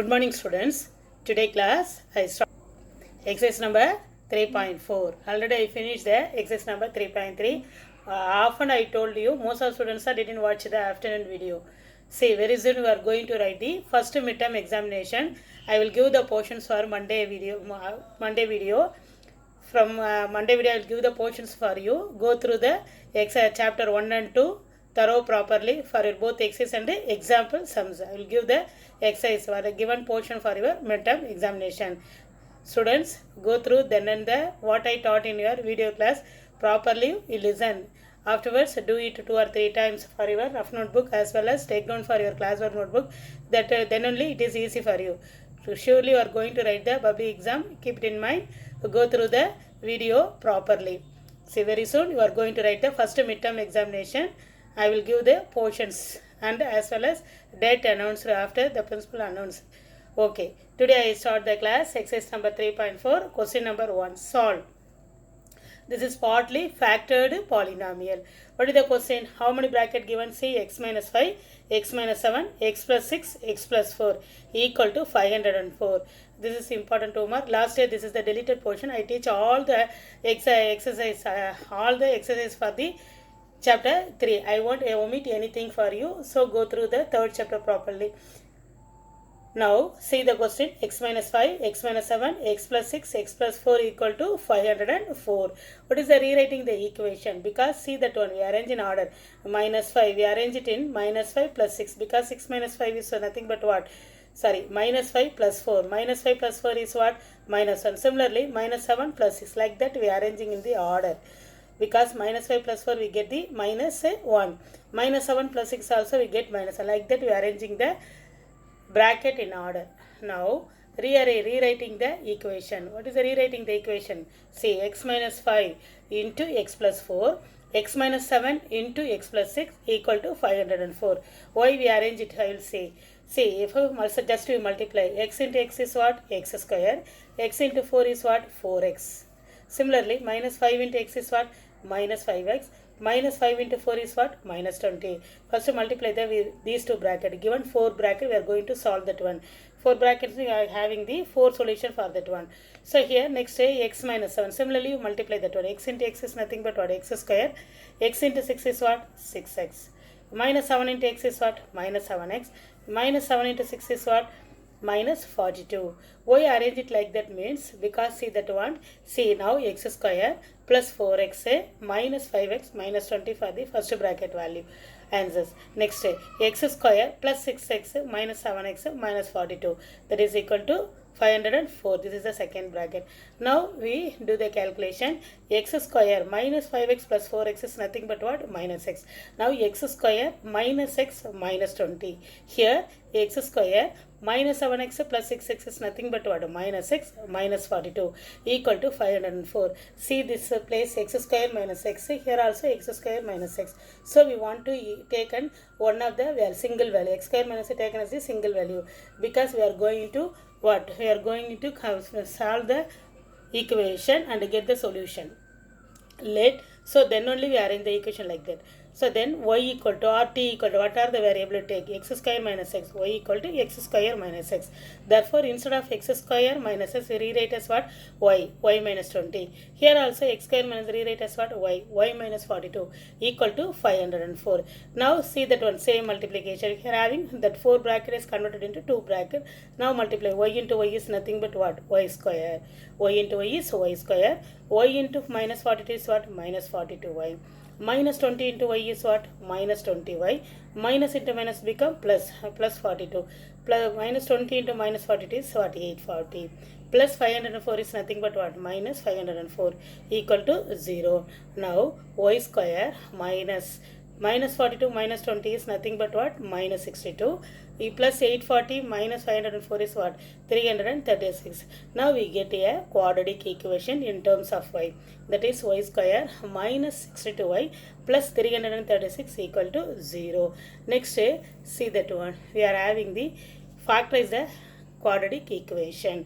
Good morning, students. Today class I start exercise number 3.4. Already I finished the exercise number 3.3. Often I told you most of students didn't watch the afternoon video. See, very soon we are going to write the first midterm examination. I will give the portions for Monday video. From Monday video I will give the portions for you. Go through the chapter 1 and 2 thorough properly for your both exercise and example sums. I will give the exercise for the given portion for your midterm examination. Students, go through then and the what I taught in your video class properly. You listen. Afterwards, do it 2 or 3 times for your rough notebook as well as take down for your classwork notebook. That then only it is easy for you. So surely you are going to write the public exam. Keep it in mind. Go through the video properly. See, very soon you are going to write the first midterm examination. I will give the portions and as well as date announced after the principal announced. Okay, today I start the class exercise number 3.4, question number 1, solve. This is partly factored polynomial. What is the question? How many bracket given? See, x minus 5, x minus 7, x plus 6, x plus 4 equal to 504. This is important homework. Last year this is the deleted portion. I teach all the exercise, all the exercise for the chapter 3. I won't omit anything for you. So go through the third chapter properly. Now see the question. X minus 5, x minus 7, x plus 6, x plus 4 equal to 504. What is the rewriting the equation? Because see that one we arrange in order. Minus 5 we arrange it in minus 5 plus 6 because 6 minus 5 is nothing but what? Sorry, minus 5 plus 4. Minus 5 plus 4 is what? Minus 1. Similarly, minus 7 plus 6. Like that we are arranging in the order. Because minus 5 plus 4 we get the minus 1. Minus 7 plus 6 also we get minus 1. Like that we are arranging the bracket in order. Now rewriting the equation. What is the rewriting the equation? See, x minus 5 into x plus 4, x minus 7 into x plus 6 equal to 504. Why we arrange it? I will say. See, if just we multiply x into x is what? X square. X into 4 is what? 4x. Similarly, minus 5 into x is what? Minus 5x. Minus 5 into 4 is what? Minus 20. First multiply these two brackets. Given 4 bracket, we are going to solve that one. 4 brackets, we are having the 4 solution for that one. So here, next say x minus 7. Similarly, you multiply that one. X into x is nothing but what? X square. X into 6 is what? 6x. Minus 7 into x is what? Minus 7x. Minus 7 into 6 is what? Minus 42. Why arrange it like that means because see that one. See now x square plus 4x minus 5x minus 20 for the first bracket value. Answers. Next x square plus 6x minus 7x minus 42. That is equal to 504. This is the second bracket. Now we do the calculation. X square minus 5x plus 4x is nothing but what? Minus x. Now x square minus x minus 20. Here x square minus 7x plus 6x is nothing but what? Minus x minus 42 equal to 504. See this place x square minus x. Here also x square minus x. So we want to take one of the single value. X square minus taken as the single value because we are going to what? We are going to solve the equation and get the solution. So then only we arrange the equation like that. So then y equal to or t equal to what are the variable take? X square minus x. Y equal to x square minus x. Therefore, instead of x square minus x, we rewrite as what? Y. Y minus 20. Here also x square minus rewrite as what? Y. Y minus 42 equal to 504. Now see that one same multiplication. Here having that 4 bracket is converted into 2 bracket. Now multiply y into y is nothing but what? Y square. Y into y is y square. Y into minus 42 is what? Minus 42y. Minus 20 into y is what? Minus 20y. Minus into minus become plus 42. Plus minus 20 into minus 42 is what? 840. Plus 504 is nothing but what? Minus 504 equal to 0. Now y square minus 42 minus 20 is nothing but what? Minus 62. Plus 840 minus 504 is what? 336. Now we get a quadratic equation in terms of y. That is y square minus 62y plus 336 equal to 0. Next, see that one. We are having the factorize the quadratic equation.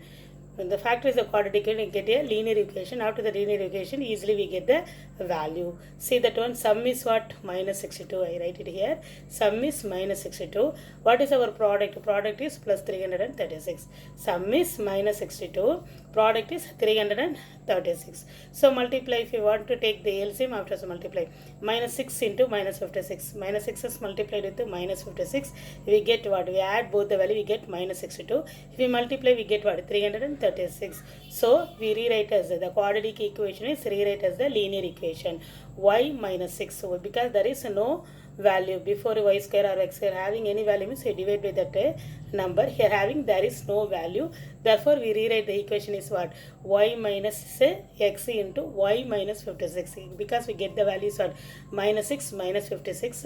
When the factorize the quadratic equation, we get a linear equation. After the linear equation, easily we get the value. See that one, sum is what? Minus 62. I write it here. Sum is minus 62. What is our product? Product is plus 336. Sum is minus 62. Product is 336. So multiply, if you want to take the LCM after so multiply. Minus 6 into minus 56. Minus 6 is multiplied with minus 56. We get what? We add both the value, we get minus 62. If we multiply, we get what? 336. So we rewrite as the quadratic equation is rewrite as the linear equation. Y minus 6. So because there is no value before y square or x square having any value means we divide by that number. Here having there is no value, therefore we rewrite the equation is what? Y minus x into y minus 56, because we get the values at minus 6 minus 56,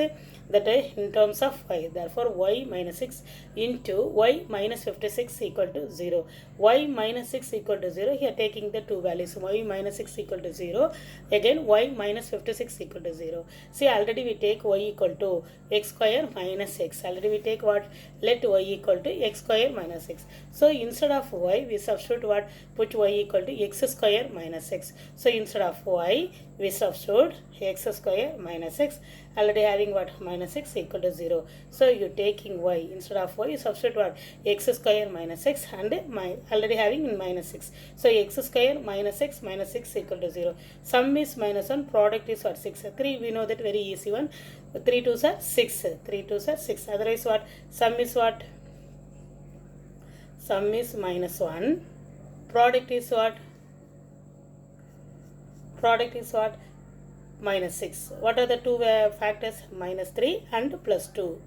that in terms of y. Therefore y minus 6 into y minus 56 equal to 0. Y minus 6 equal to 0. Here taking the two values, y minus 6 equal to 0, again y minus 56 equal to 0. See, already we take y equal to x square minus x. Already we take what? Let y equal to x square minus x. So instead of y, we substitute what? Put y equal to x square minus x. So instead of y, we substitute x square minus x. Already having what? Minus 6 equal to 0. So you taking y, instead of y, you substitute what? X square minus x, and already having in minus 6. So x square minus x minus 6 equal to 0. Sum is minus 1, product is what? 6. 3, we know that very easy one. 3 2s are 6. 3 2s are 6. Otherwise what? Sum is what? Sum is minus 1. Product is what? Product is what? Minus 6. What are the two factors? Minus 3 and plus 2.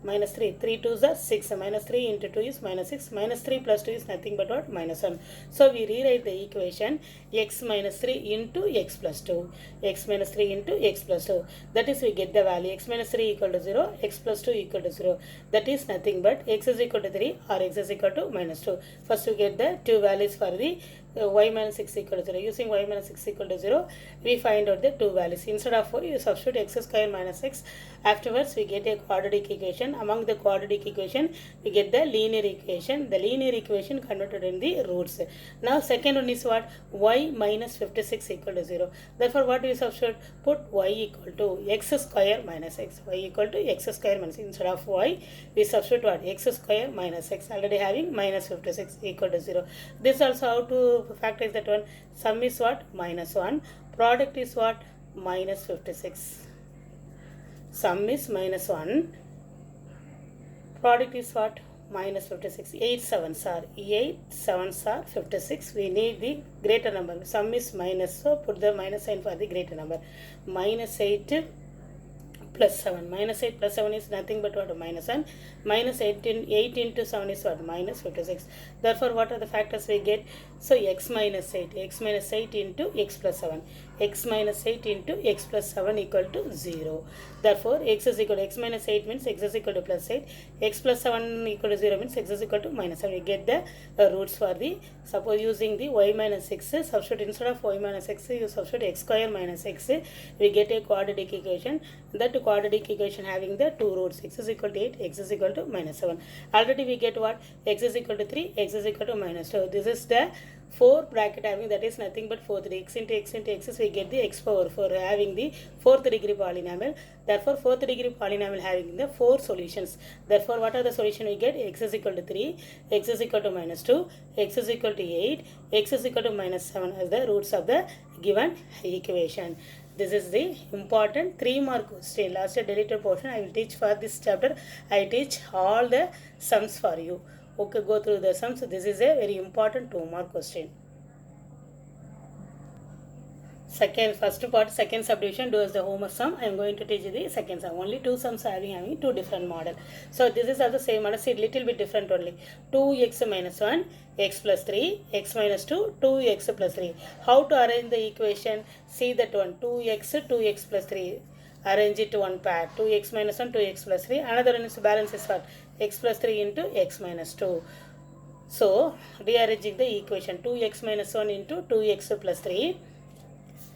Minus 3. 3 2s are 6. Minus 3 into 2 is minus 6. Minus 3 plus 2 is nothing but what? Minus 1. So we rewrite the equation x minus 3 into x plus 2. X minus 3 into x plus 2. That is, we get the value x minus 3 equal to 0, x plus 2 equal to 0. That is nothing but x is equal to 3 or x is equal to minus 2. First we get the two values for the y minus 6 equal to 0. Using y minus 6 equal to 0, we find out the two values. Instead of 4, you substitute x square minus x. Afterwards, we get a quadratic equation. Among the quadratic equation, we get the linear equation. The linear equation converted in the roots. Now, second one is what? Y minus 56 equal to 0. Therefore, what we substitute? Put y equal to x square minus x. Y equal to x square minus. Instead of y, we substitute what? X square minus x. Already having minus 56 equal to 0. This also how to factorize that one. Sum is what? Minus 1. Product is what? Minus 56. Sum is minus 1. Product is what? Minus 56. 8 7s are 56. We need the greater number. Sum is minus, so put the minus sign for the greater number. Minus 8 plus 7. Minus 8 plus 7 is nothing but what? Minus 1. Minus 8 into 7 is what? Minus 56. Therefore, what are the factors we get? So, x minus 8. X minus 8 into x plus 7. X minus 8 into x plus 7 equal to 0. Therefore, x is equal to x minus 8 means x is equal to plus 8. X plus 7 equal to 0 means x is equal to minus 7. We get the roots for the, suppose using the y minus 6, substitute instead of y minus 6, you substitute x square minus x. We get a quadratic equation. That quadratic equation having the two roots, x is equal to 8, x is equal to minus 7. Already we get what? X is equal to 3, x is equal to minus 2. This is the 4 bracket having, that is nothing but 4th degree. X into x into x is we get the x power 4 having the 4th degree polynomial. Therefore 4th degree polynomial having the 4 solutions. Therefore what are the solution we get? X is equal to 3, x is equal to minus 2, x is equal to 8, x is equal to minus 7 as the roots of the given equation. This is the important 3-mark question. Last deleted portion I will teach for this chapter. I teach all the sums for you. Okay, go through the sums. This is a very important 2-mark question. First part, second subdivision, do as the homework sum. I am going to teach you the second sum. Only 2 sums are having 2 different model. So this is also same model. See, little bit different only. 2x minus 1, x plus 3, x minus 2, 2x plus 3. How to arrange the equation? See that one. 2x plus 3. Arrange it to one pair. 2x minus 1, 2x plus 3. Another one is balance is what? X plus 3 into x minus 2. So rearranging the equation. 2x minus 1 into 2x plus 3.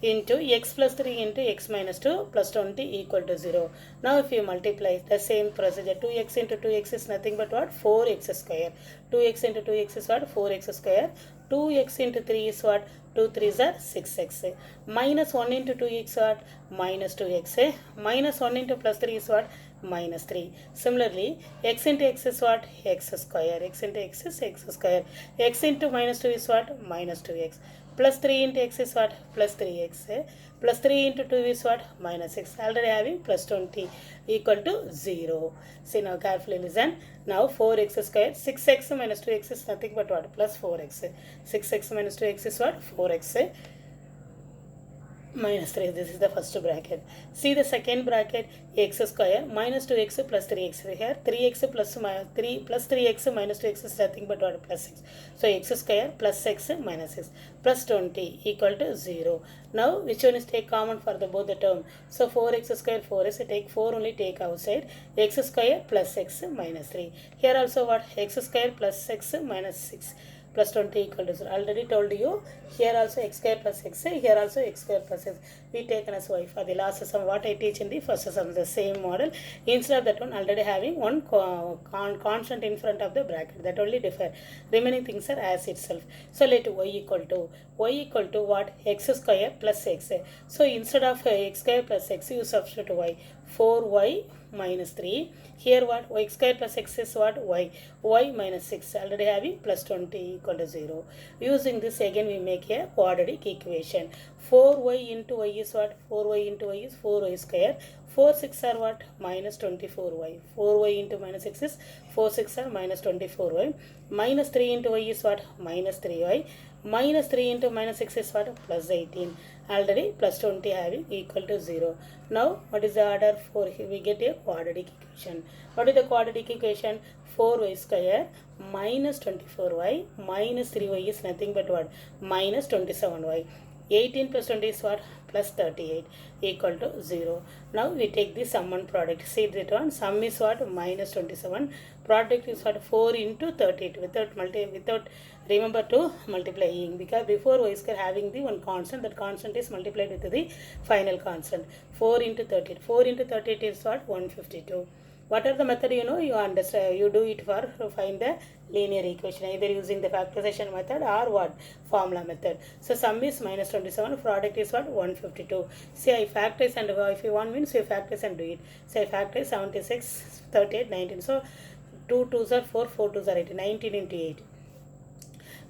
into x plus 3 into x minus 2 plus 20 equal to 0. Now if you multiply the same procedure, 2x into 2x is nothing but what? 4x square. 2x into 2x is what? 4x square. 2x into 3 is what? 2 3s are 6x. Minus 1 into 2x what? Minus 2x. Minus 1 into plus 3 is what? Minus 3. Similarly, x into x is what? X square. X into x is x square. X into minus 2 is what? Minus 2x. Plus 3 into x is what? Plus 3x. Plus 3 into 2 is what? Minus 6. Already having plus 20 equal to 0. See now carefully listen. Now 4x square. 6x minus 2x is nothing but what? Plus 4x. 6x minus 2x is what? 4x. Minus 3. This is the first bracket. See the second bracket. X square minus 2x plus 3x. Here 3x plus 3 plus 3x minus 2x is nothing but what? Plus 6. So x square plus x minus 6 plus 20 equal to 0. Now which one is take common for the both the term? So 4x square 4x. Take 4 only take outside. X square plus x minus 3. Here also what? X square plus x minus 6. Plus 20 equal to 0. Already told you. Here also x square plus x. Here also x square plus x. We taken as y for the last sum. What I teach in the first sum, the same model. Instead of that one, already having one constant in front of the bracket. That only differ. Remaining things are as itself. So let y equal to what? X square plus x. So instead of x square plus x, you substitute y. 4y minus 3. Here what? Y square plus x is what? Y minus 6. Already having plus 20 equal to 0. Using this again we make a quadratic equation. 4y into y is what? 4y into y is 4y square. 4 6 are what? Minus 24y. 4y into minus 6 is 4 6 are minus 24y. Minus 3 into y is what? Minus 3y. Minus 3 into minus 6 is what? Plus 18. Already plus 20 having equal to 0. Now what is the order? 4. Here we get a quadratic equation. What is the quadratic equation? 4y square minus 24y minus 3y is nothing but what? Minus 27y. 18 plus 20 is what? Plus 38 equal to 0. Now we take the sum and product. See that one. Sum is what? Minus 27. Product is what? 4 into 38. Without remember to multiplying, because before y square having the one constant, that constant is multiplied with the final constant. 4 into 38. 4 into 38 is what? 152. What are the method you know? You understand. You do it for find the linear equation, either using the factorization method or what? Formula method. So sum is minus 27. Product is what? 152. See I factorize, and if you want means you factorize and do it. So I factorize 76, 38, 19. So 2 2s are 4, 4 2s are 8. 19 into 8.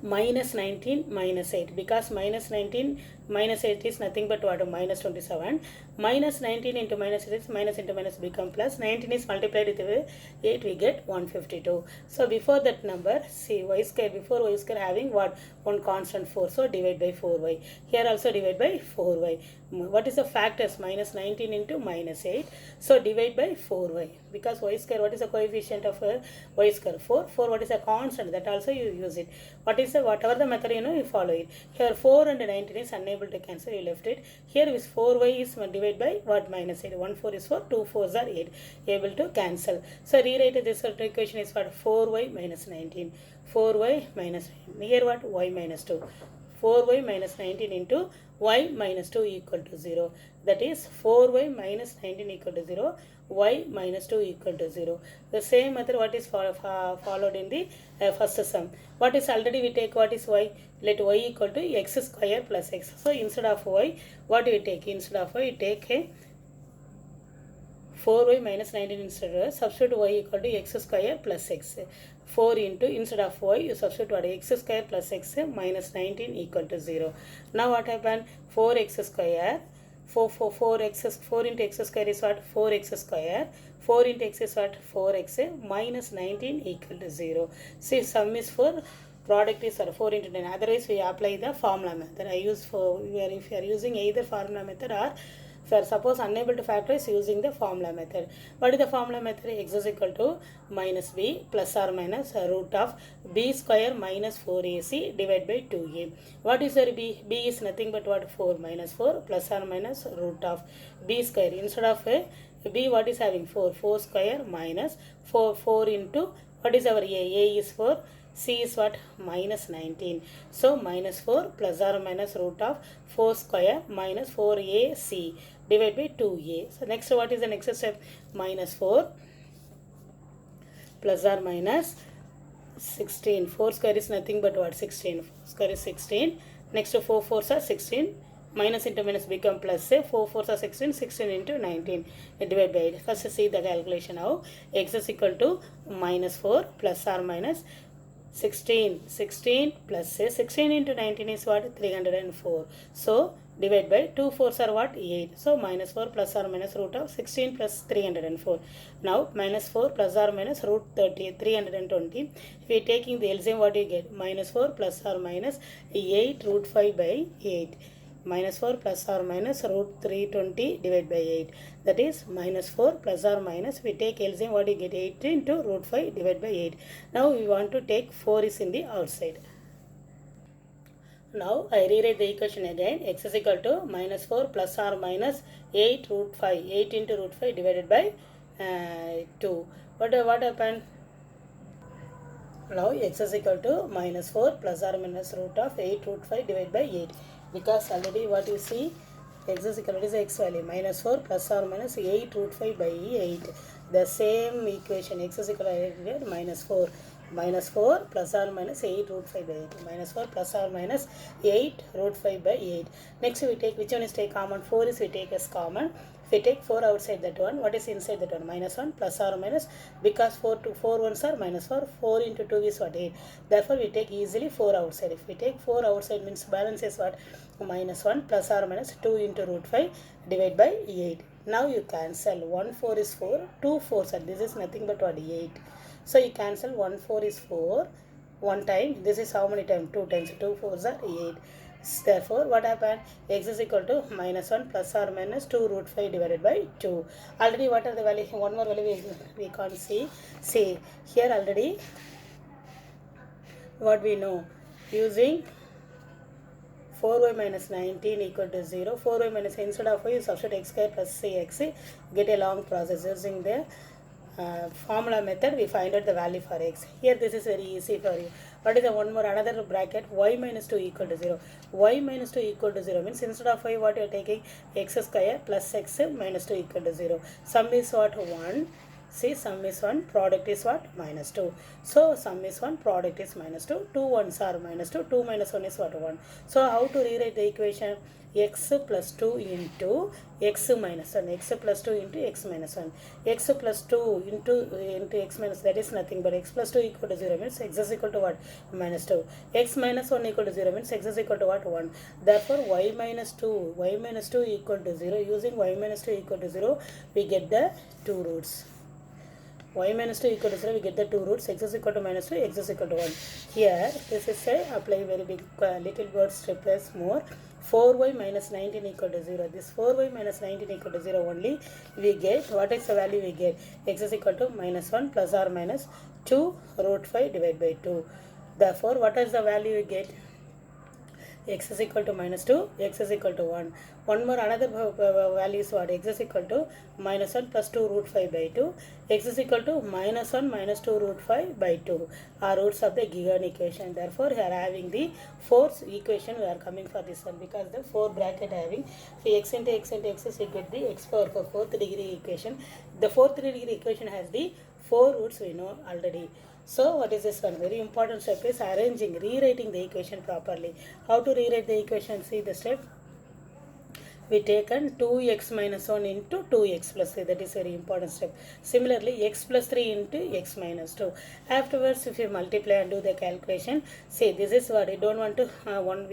Minus 19 minus 8, because minus 19 minus 8 is nothing but what? Minus 27. Minus 19 into minus 8 is minus into minus become plus. 19 is multiplied with 8, we get 152. So before that number, see y square, before y square having what? One constant 4. So divide by 4y. Here also divide by 4y. What is the factors? Minus 19 into minus 8. So divide by 4y. Because y square, what is the coefficient of y square? 4. 4, what is a constant? That also you use it. What is the, whatever the method you know, you follow it. Here 4 and 19 is unable to cancel, you left it. Here is 4y is divided by what? Minus 8. 1 4 is 4, 2 4s are 8. Able to cancel. So rewrite this equation is what? 4y minus 19. 4y minus 19. Here what? Y minus 2. 4y minus 19 into y minus 2 equal to 0. That is 4y minus 19 equal to 0. Y minus 2 equal to 0. The same method what is followed in the first sum. What is already we take what is y? Let y equal to x square plus x. So instead of y, what do we take? Instead of y, we take a 4y minus 19 instead of substitute y equal to x square plus x. 4 into, instead of y, you substitute what? X square plus x minus 19 equal to 0. Now what happened? 4x square. 4 into x square is what? 4x square. 4 into x is what? 4x minus 19 equal to 0. See, sum is 4. Product is 4 into 9. Otherwise, we apply the formula method. I use for, if you are using either formula method or if you are suppose unable to factorize using the formula method. What is the formula method? X is equal to minus b plus or minus root of b square minus 4ac divided by 2a. What is the b? B is nothing but what? 4 minus 4 plus or minus root of b square. Instead of a b, what is having? 4. 4 square minus 4 into what is our a? A is 4. c is what? Minus 19. So minus 4 plus or minus root of 4 square minus 4ac divided by 2a. So next, what is the next step? Minus 4 plus or minus 16. 4 square is nothing but what? 16. 4 square is 16. Next, 4 fours are 16. Minus into minus become plus. Say 4 fours are 16. 16 into 19 divided by 8. First, see the calculation how x is equal to minus 4 plus or minus 16. 16 plus, say 16 into 19 is what? 304. So divide by 2 fours are what? 8. So minus 4 plus or minus root of 16 plus 304. Now minus 4 plus or minus root 30, 320. If we are taking the LCM, what do you get? Minus 4 plus or minus 8 root 5 by 8. Minus 4 plus or minus root 320 divided by 8. That is minus 4 plus or minus, we take LCM, what do you get? 8 into root 5 divided by 8. Now we want to take 4 is in the outside. Now I rewrite the equation again. X is equal to minus 4 plus or minus 8 root 5. 8 into root 5 divided by 2. What happened? Now x is equal to minus 4 plus or minus root of 8 root 5 divided by 8. Because already what you see, x is equal to x value minus 4 plus or minus 8 root 5 by 8. The same equation, x is equal to minus 4. Minus 4 plus or minus 8 root 5 by 8. Minus 4 plus or minus 8 root 5 by 8. Next we take, which one is take common? 4 is we take as common. If we take 4 outside that one, what is inside that one? Minus 1 plus or minus, because 4 ones are minus 4. 4 into 2 is what? 8. Therefore we take easily 4 outside. If we take 4 outside, means balance is what? Minus 1 plus or minus 2 into root 5 divided by 8. Now you cancel. 1 4 is 4. 2 4s are. This is nothing but what? 8. So you cancel. 1 4 is 4. 1 time. This is how many times? 2 times. 2 4s are 8. Therefore, what happened? X is equal to minus 1 plus or minus 2 root 5 divided by 2. Already what are the value? One more value we can't see. See, here already what we know. Using 4y minus 19 equal to 0. 4y minus, instead of y, you substitute x square plus cx. Get a long process. Using the formula method, we find out the value for x. Here this is very easy for you. What is the one more? Another bracket, y minus 2 equal to 0. Y minus 2 equal to 0 means instead of y, what you are taking? X square plus x minus 2 equal to 0. Sum is what? 1. See, sum is 1, product is what? Minus 2. So sum is 1, product is minus 2. 2 ones are minus 2. 2 minus 1 is what? 1. So how to rewrite the equation? X plus 2 into x minus 1. X plus 2 into x minus 1. X plus 2 into x minus, that is nothing but x plus 2 equal to 0 means x is equal to what? Minus 2. X minus 1 equal to 0 means x is equal to what? 1. Therefore y minus 2 equal to 0. Using y minus 2 equal to 0, we get the two roots. Y minus 2 equal to 0, we get the two roots. X is equal to minus 2, x is equal to 1. Here, this is a apply very big little words replace more. 4y minus 19 equal to 0. This 4y minus 19 equal to 0 only we get. What is the value we get? X is equal to minus 1 plus or minus 2 root 5 divided by 2. Therefore, what is the value we get? X is equal to minus 2, x is equal to 1. One more, another value is what? X is equal to minus 1 plus 2 root 5 by 2. X is equal to minus 1 minus 2 root 5 by 2 are roots of the given equation. Therefore, we are having the fourth equation we are coming for this one, because the 4 bracket having x into x into x is equal to the x power 4 fourth degree equation. The fourth degree equation has the 4 roots we know already. So what is this one? Very important step is arranging, rewriting the equation properly. How to rewrite the equation? See the step. We taken 2x minus 1 into 2x plus 3. That is very important step. Similarly, x plus 3 into x minus 2. Afterwards, if you multiply and do the calculation, see this is what I don't want to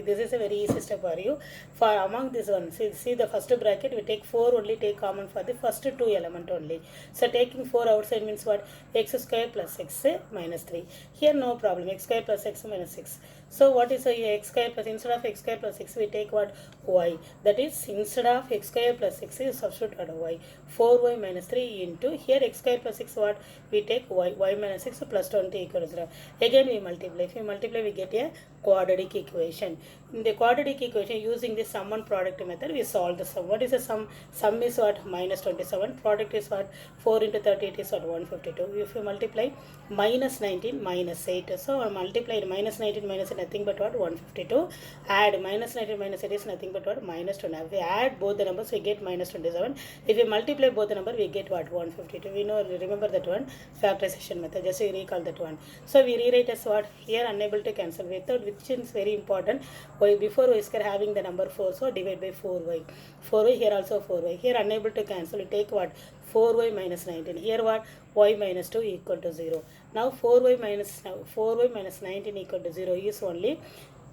this is a very easy step for you. For among this one, see the first bracket, we take 4 only, take common for the first 2 element only. So taking 4 outside means what? X square plus x minus 3. Here no problem. X square plus x minus 6. So what is x square plus, instead of x square plus 6 we take what? Y. That is, instead of x square plus 6 you substitute what? Y. 4y minus 3 into, here x square plus 6 what? We take y. Y minus 6 plus 20 equal to 0. Again we multiply. If we multiply we get a quadratic equation. In the quadratic equation, using the sum and product method, we solve the sum. What is the sum? Sum is what? Minus 27. Product is what? 4 into 38 is what? 152. If you multiply minus 19 minus 8. So multiply minus 19 minus nothing but what? 152. Add minus 19 minus 8 is nothing but what? Minus 20. If we add both the numbers, we get minus 27. If we multiply both the number, we get what? 152. We know, remember that one, factorization method. Just recall that one. So we rewrite as what? Here unable to cancel. Without, which is very important. Y before y square having the number 4, so divide by 4y. 4y, here also 4y. Here unable to cancel, we take what? 4y minus 19. Here what? Y minus 2 equal to 0. Now 4y minus 19 equal to 0 is only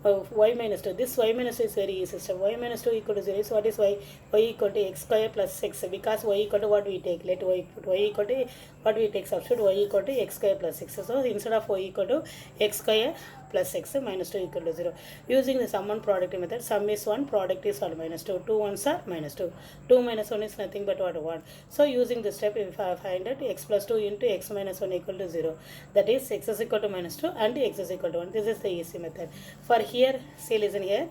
y minus 2. This y minus 2 is very easy system. Y minus 2 equal to 0. So what is y? Y equal to x square plus 6. Because y equal to what we take? Let y put y equal to what we take? Substitute y equal to x square plus 6. So instead of y equal to x square plus 6 minus 2 equal to 0. Using the sum and product method, sum is 1, product is what? Minus 2. 2 ones are minus 2. 2 minus 1 is nothing but what? 1. So using this step, if I find that x plus 2 into x minus 1 equal to 0. That is, x is equal to minus 2 and x is equal to 1. This is the easy method. For here, see, listen here.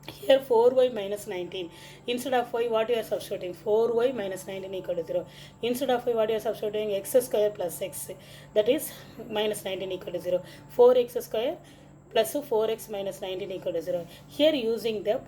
Here 4y minus 19. Instead of y, what you are substituting? 4y minus 19 equal to 0. Instead of y, what you are substituting? X square plus x. That is minus 19 equal to 0. 4x square plus 4x minus 19 equal to 0. Here using the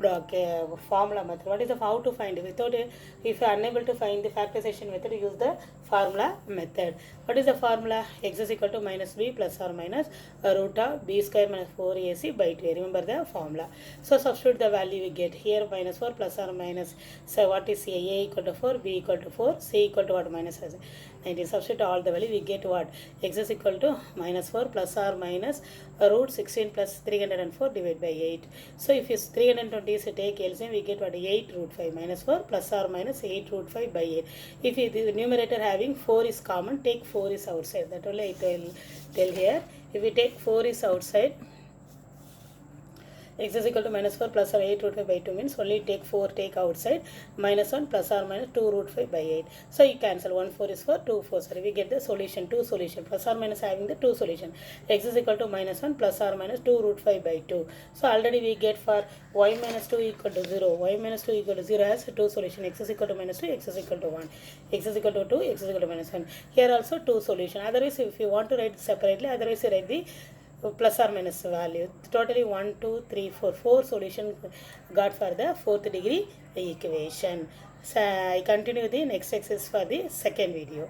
formula method. What is the how to find it? Without if you are unable to find the factorization method, use the formula method. What is the formula? X is equal to minus b plus or minus root of b square minus 4ac by 2. Remember the formula. So substitute the value we get here, minus 4 plus or minus. So what is a equal to 4, b equal to 4, c equal to what? Minus 19. Substitute all the value, we get what? X is equal to minus 4 plus or minus root 16 plus 304 divided by 8. So if it's 320 is take LCM, we get what? 8 root 5 minus 4 plus or minus 8 root 5 by 8. If the numerator having 4 is common, take 4 is outside. That only I tell here. If we take 4 is outside, x is equal to minus 4 plus or 8 root 5 by 2 means only take 4, take outside, minus 1 plus or minus 2 root 5 by 8. So you cancel 1 4 is 4, 2 4 sorry, we get the solution, 2 solution, plus or minus having the 2 solution. X is equal to minus 1 plus or minus 2 root 5 by 2. So already we get for y minus 2 equal to 0, y minus 2 equal to 0 has 2 solution, x is equal to minus 2, x is equal to 1, x is equal to 2, x is equal to minus 1. Here also 2 solution. Otherwise if you want to write separately, otherwise you write the plus or minus value. Totally 1 2 3 4 4 solution got for the fourth degree equation. So I continue the next exercise for the second video.